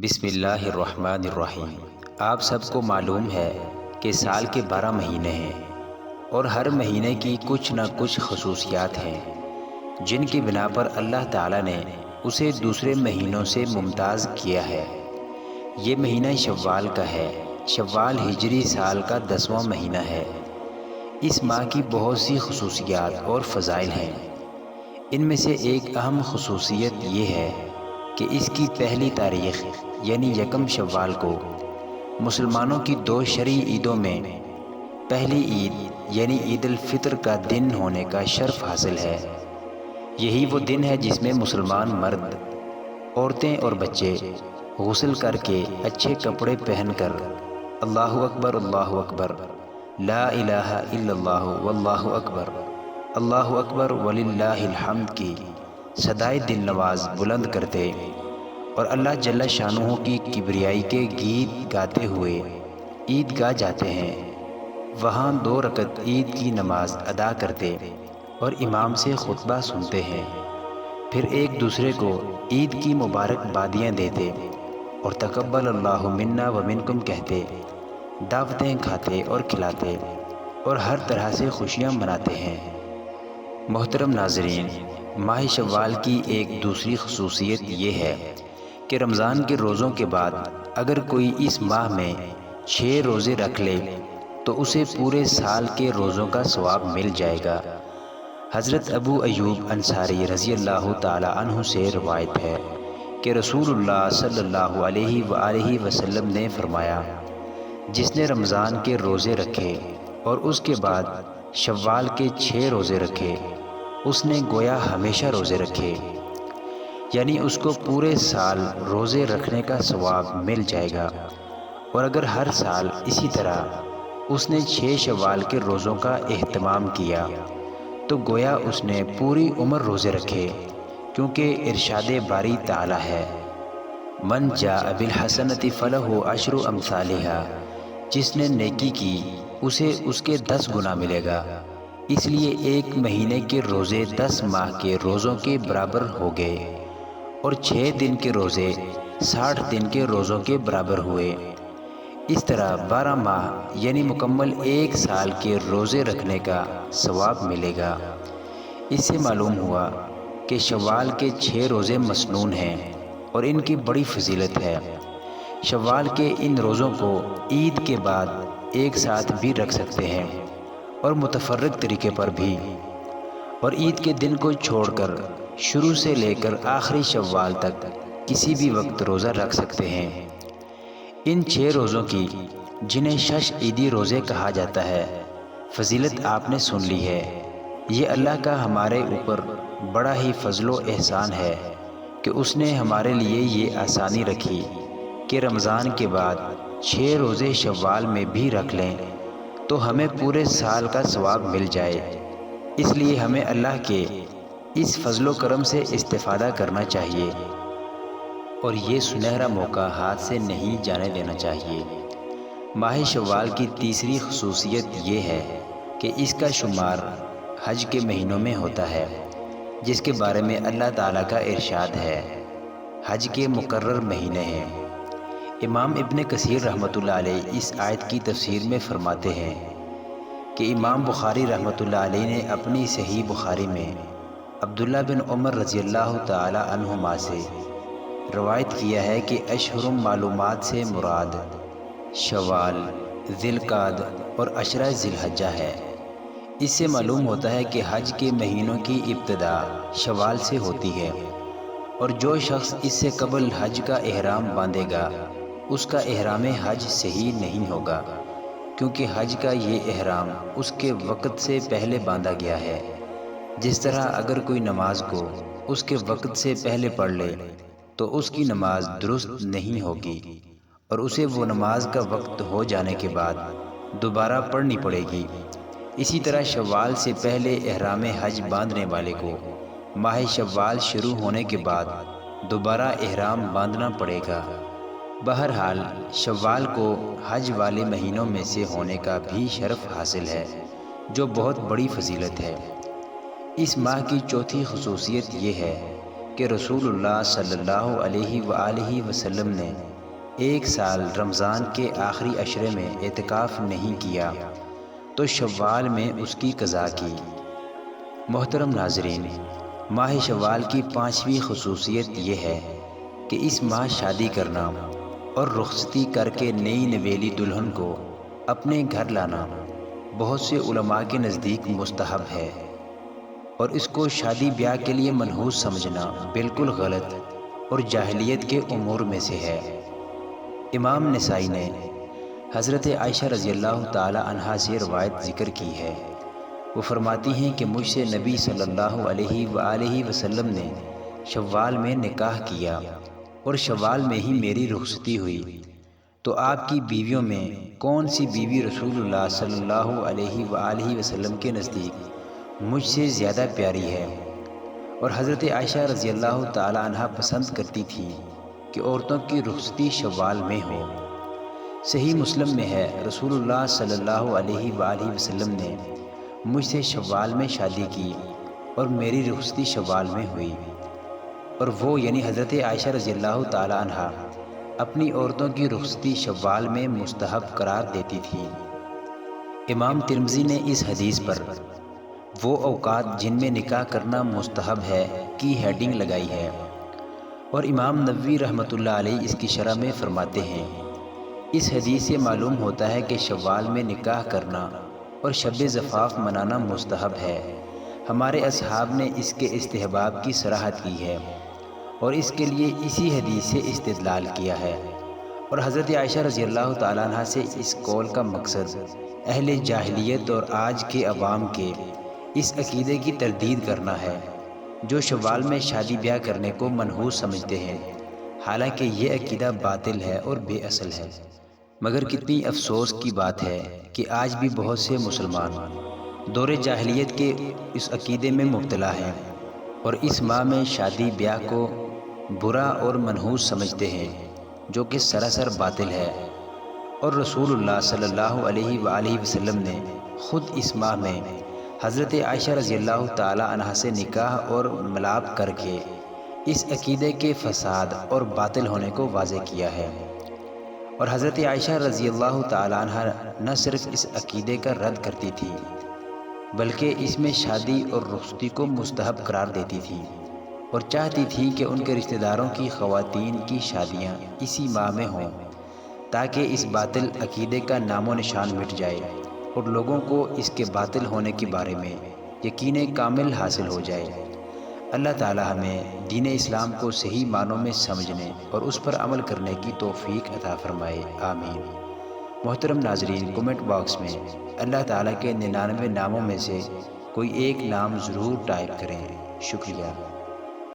بسم اللہ الرحمن الرحیم۔ آپ سب کو معلوم ہے کہ سال کے 12 مہینے ہیں اور ہر مہینے کی کچھ نہ کچھ خصوصیات ہیں جن کی بنا پر اللہ تعالیٰ نے اسے دوسرے مہینوں سے ممتاز کیا ہے۔ یہ مہینہ شوال کا ہے۔ شوال ہجری سال کا 10واں مہینہ ہے۔ اس ماہ کی بہت سی خصوصیات اور فضائل ہیں۔ ان میں سے ایک اہم خصوصیت یہ ہے کہ اس کی پہلی تاریخ یعنی یکم شوال کو مسلمانوں کی 2 شرعی عیدوں میں پہلی عید یعنی عید الفطر کا دن ہونے کا شرف حاصل ہے۔ یہی وہ دن ہے جس میں مسلمان مرد، عورتیں اور بچے غسل کر کے اچھے کپڑے پہن کر اللہ اکبر لا الہ الا اللہ واللہ اکبر وللہ الحمد کی صدائے دل نواز بلند کرتے اور اللہ جل شانہ کی کبریائی کے گیت گاتے ہوئے عیدگاہ جاتے ہیں۔ وہاں 2 رکعت عید کی نماز ادا کرتے اور امام سے خطبہ سنتے ہیں، پھر ایک دوسرے کو عید کی مبارک بادیاں دیتے اور تقبل اللہ منا و منکم کہتے، دعوتیں کھاتے اور کھلاتے اور ہر طرح سے خوشیاں مناتے ہیں۔ محترم ناظرین، ماہ شوال کی ایک دوسری خصوصیت یہ ہے کہ رمضان کے روزوں کے بعد اگر کوئی اس ماہ میں 6 روزے رکھ لے تو اسے پورے سال کے روزوں کا ثواب مل جائے گا۔ حضرت ابو ایوب انصاری رضی اللہ تعالی عنہ سے روایت ہے کہ رسول اللہ صلی اللہ علیہ وآلہ وسلم نے فرمایا، جس نے رمضان کے روزے رکھے اور اس کے بعد شوال کے 6 روزے رکھے، اس نے گویا ہمیشہ روزے رکھے، یعنی اس کو پورے سال روزے رکھنے کا ثواب مل جائے گا۔ اور اگر ہر سال اسی طرح اس نے 6 شوال کے روزوں کا اہتمام کیا تو گویا اس نے پوری عمر روزے رکھے، کیونکہ ارشاد باری تعالی ہے، من جاء بالحسنۃ فلہ عشر امثالھا، جس نے نیکی کی اسے اس کے 10 گنا ملے گا۔ اس لیے ایک مہینے کے روزے 10 ماہ کے روزوں کے برابر ہو گئے اور 6 دن کے روزے 60 دن کے روزوں کے برابر ہوئے۔ اس طرح 12 ماہ یعنی مکمل 1 سال کے روزے رکھنے کا ثواب ملے گا۔ اس سے معلوم ہوا کہ شوال کے 6 روزے مسنون ہیں اور ان کی بڑی فضیلت ہے۔ شوال کے ان روزوں کو عید کے بعد ایک ساتھ بھی رکھ سکتے ہیں اور متفرق طریقے پر بھی، اور عید کے دن کو چھوڑ کر شروع سے لے کر آخری شوال تک کسی بھی وقت روزہ رکھ سکتے ہیں۔ ان 6 روزوں کی، جنہیں شش عیدی روزے کہا جاتا ہے، فضیلت آپ نے سن لی ہے۔ یہ اللہ کا ہمارے اوپر بڑا ہی فضل و احسان ہے کہ اس نے ہمارے لیے یہ آسانی رکھی کہ رمضان کے بعد 6 روزے شوال میں بھی رکھ لیں تو ہمیں پورے سال کا ثواب مل جائے۔ اس لیے ہمیں اللہ کے اس فضل و کرم سے استفادہ کرنا چاہیے اور یہ سنہرا موقع ہاتھ سے نہیں جانے دینا چاہیے۔ ماہ شوال کی تیسری خصوصیت یہ ہے کہ اس کا شمار حج کے مہینوں میں ہوتا ہے، جس کے بارے میں اللہ تعالیٰ کا ارشاد ہے، حج کے مقرر مہینے ہیں۔ امام ابن کثیر رحمۃ اللہ علیہ اس آیت کی تفسیر میں فرماتے ہیں کہ امام بخاری رحمۃ اللہ علیہ نے اپنی صحیح بخاری میں عبداللہ بن عمر رضی اللہ تعالی عنہما سے روایت کیا ہے کہ اشہر معلومات سے مراد شوال، ذی القعدہ اور عشرہ ذی الحجہ ہے۔ اس سے معلوم ہوتا ہے کہ حج کے مہینوں کی ابتدا شوال سے ہوتی ہے، اور جو شخص اس سے قبل حج کا احرام باندھے گا اس کا احرام حج صحیح نہیں ہوگا، کیونکہ حج کا یہ احرام اس کے وقت سے پہلے باندھا گیا ہے۔ جس طرح اگر کوئی نماز کو اس کے وقت سے پہلے پڑھ لے تو اس کی نماز درست نہیں ہوگی اور اسے وہ نماز کا وقت ہو جانے کے بعد دوبارہ پڑھنی پڑے گی۔ اسی طرح شوال سے پہلے احرام حج باندھنے والے کو ماہ شوال شروع ہونے کے بعد دوبارہ احرام باندھنا پڑے گا۔ بہرحال شوال کو حج والے مہینوں میں سے ہونے کا بھی شرف حاصل ہے، جو بہت بڑی فضیلت ہے۔ اس ماہ کی چوتھی خصوصیت یہ ہے کہ رسول اللہ صلی اللہ علیہ وآلہ وسلم نے ایک سال رمضان کے آخری عشرے میں اعتکاف نہیں کیا تو شوال میں اس کی قضا کی۔ محترم ناظرین، ماہ شوال کی 5ویں خصوصیت یہ ہے کہ اس ماہ شادی کرنا اور رخصتی کر کے نئی نویلی دلہن کو اپنے گھر لانا بہت سے علماء کے نزدیک مستحب ہے، اور اس کو شادی بیاہ کے لیے منحوس سمجھنا بالکل غلط اور جاہلیت کے امور میں سے ہے۔ امام نسائی نے حضرت عائشہ رضی اللہ تعالی عنہا سے روایت ذکر کی ہے۔ وہ فرماتی ہیں کہ مجھ سے نبی صلی اللہ علیہ وآلہ وسلم نے شوال میں نکاح کیا اور شوال میں ہی میری رخصتی ہوئی، تو آپ کی بیویوں میں کون سی بیوی رسول اللہ صلی اللہ علیہ وآلہ وسلم کے نزدیک مجھ سے زیادہ پیاری ہے؟ اور حضرت عائشہ رضی اللہ تعالی عنہا پسند کرتی تھی کہ عورتوں کی رخصتی شوال میں ہو۔ صحیح مسلم میں ہے، رسول اللہ صلی اللہ علیہ وآلہ وسلم نے مجھ سے شوال میں شادی کی اور میری رخصتی شوال میں ہوئی، اور وہ یعنی حضرت عائشہ رضی اللہ تعالی عنہا اپنی عورتوں کی رخصتی شوال میں مستحب قرار دیتی تھی۔ امام ترمذی نے اس حدیث پر وہ اوقات جن میں نکاح کرنا مستحب ہے کی ہیڈنگ لگائی ہے، اور امام نووی رحمۃ اللہ علیہ اس کی شرح میں فرماتے ہیں، اس حدیث سے معلوم ہوتا ہے کہ شوال میں نکاح کرنا اور شب زفاف منانا مستحب ہے۔ ہمارے اصحاب نے اس کے استحباب کی صراحت کی ہے اور اس کے لیے اسی حدیث سے استدلال کیا ہے، اور حضرت عائشہ رضی اللہ تعالیٰ عنہ سے اس قول کا مقصد اہل جاہلیت اور آج کے عوام کے اس عقیدے کی تردید کرنا ہے جو شوال میں شادی بیاہ کرنے کو منحوس سمجھتے ہیں، حالانکہ یہ عقیدہ باطل ہے اور بے اصل ہے۔ مگر کتنی افسوس کی بات ہے کہ آج بھی بہت سے مسلمان دور جاہلیت کے اس عقیدے میں مبتلا ہیں اور اس ماہ میں شادی بیاہ کو برا اور منحوس سمجھتے ہیں، جو کہ سراسر باطل ہے، اور رسول اللہ صلی اللہ علیہ وآلہ وسلم نے خود اس ماہ میں حضرت عائشہ رضی اللہ تعالی عنہا سے نکاح اور ملاپ کر کے اس عقیدے کے فساد اور باطل ہونے کو واضح کیا ہے، اور حضرت عائشہ رضی اللہ تعالی عنہا نہ صرف اس عقیدے کا رد کرتی تھی بلکہ اس میں شادی اور رخصتی کو مستحب قرار دیتی تھی، اور چاہتی تھی کہ ان کے رشتہ داروں کی خواتین کی شادیاں اسی ماہ میں ہوں تاکہ اس باطل عقیدے کا نام و نشان مٹ جائے اور لوگوں کو اس کے باطل ہونے کے بارے میں یقین کامل حاصل ہو جائے۔ اللہ تعالی ہمیں دین اسلام کو صحیح معنوں میں سمجھنے اور اس پر عمل کرنے کی توفیق عطا فرمائے، آمین۔ محترم ناظرین، کومنٹ باکس میں اللہ تعالیٰ کے 99 ناموں میں سے کوئی ایک نام ضرور ٹائپ کریں۔ شکریہ۔